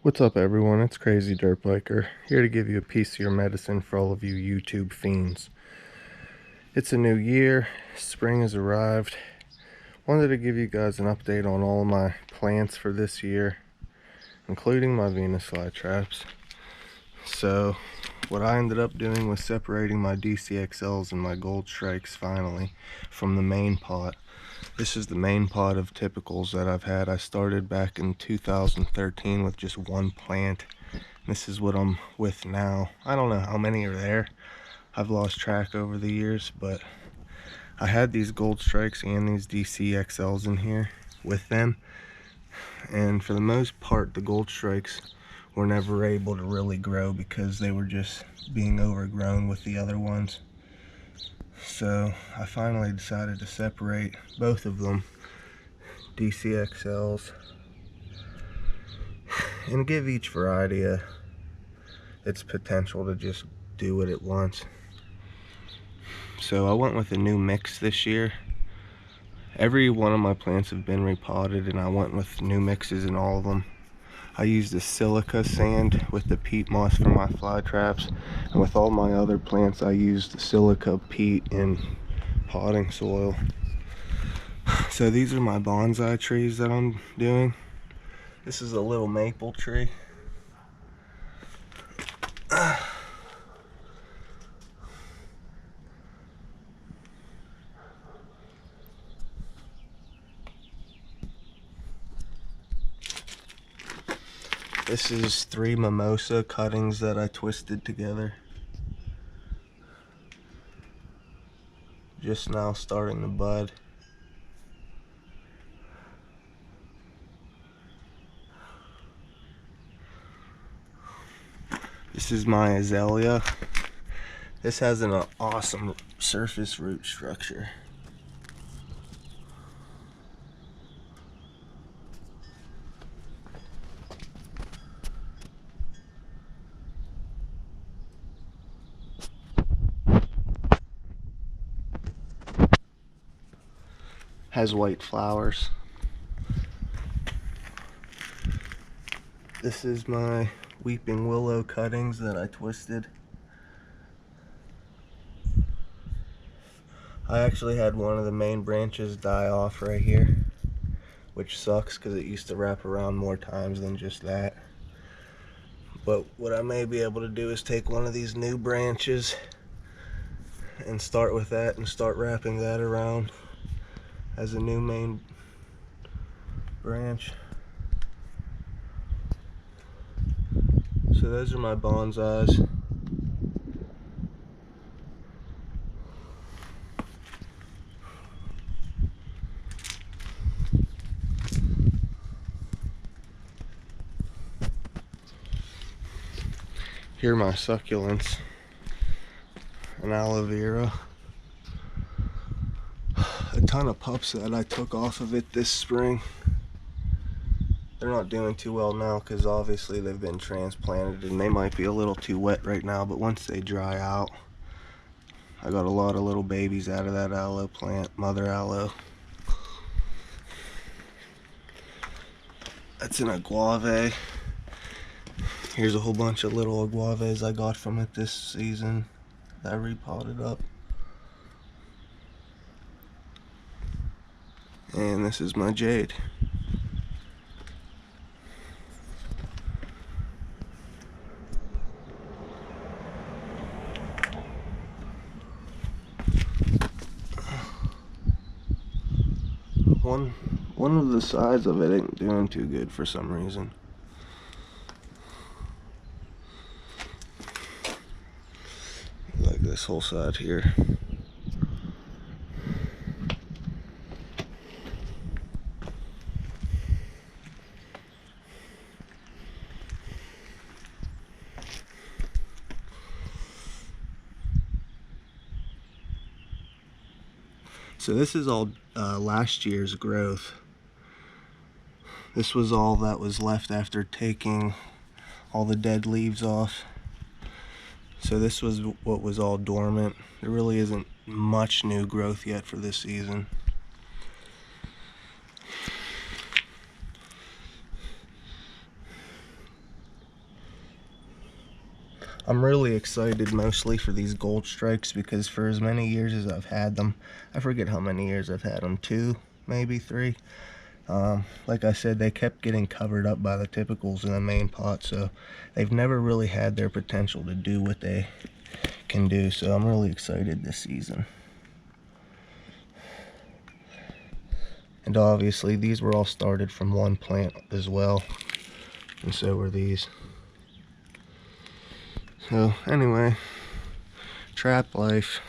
What's up everyone, it's Crazy Dirt Biker, here to give you a piece of your medicine for all of you YouTube fiends. It's a new year, spring has arrived. Wanted to give you guys an update on all of my plants for this year, including my Venus flytraps. So, what I ended up doing was separating my DCXLs and my gold strikes finally from the main pot. This is the main pot of typicals that I've had. I started back in 2013 with just one plant. This is what I'm with now. I don't know how many are there. I've lost track over the years, but I had these gold strikes and these DCXLs in here with them. And for the most part, the gold strikes were never able to really grow because they were just being overgrown with the other ones. So I finally decided to separate both of them, DCXLs, and give each variety its potential to just do what it wants. So I went with a new mix this year. Every one of my plants have been repotted and I went with new mixes in all of them. I used the silica sand with the peat moss for my fly traps, and with all my other plants I used the silica, peat, and potting soil. So these are my bonsai trees that I'm doing. This is a little maple tree. This is 3 mimosa cuttings that I twisted together. Just now starting to bud. This is my azalea. This has an awesome surface root structure. Has white flowers. This is my weeping willow cuttings that I twisted. I actually had one of the main branches die off right here, which sucks because it used to wrap around more times than just that. But what I may be able to do is take one of these new branches and start with that and start wrapping that around as a new main branch. So those are my bonsais. Here are my succulents and aloe vera. A ton of pups that I took off of it this spring. They're not doing too well now because obviously they've been transplanted and they might be a little too wet right now, but once they dry out, I got a lot of little babies out of that aloe plant, mother aloe. That's an agave. Here's a whole bunch of little agaves I got from it this season that I repotted up. And this is my jade. One of the sides of it ain't doing too good for some reason. Like this whole side here. So this is all last year's growth. This was all that was left after taking all the dead leaves off. So this was what was all dormant. There really isn't much new growth yet for this season. I'm really excited mostly for these gold strikes because for as many years as I've had them, I forget how many years I've had them, 2, maybe 3. Like I said, they kept getting covered up by the typicals in the main pot, so they've never really had their potential to do what they can do. So I'm really excited this season. And obviously these were all started from one plant as well, and so were these. So anyway, trap life.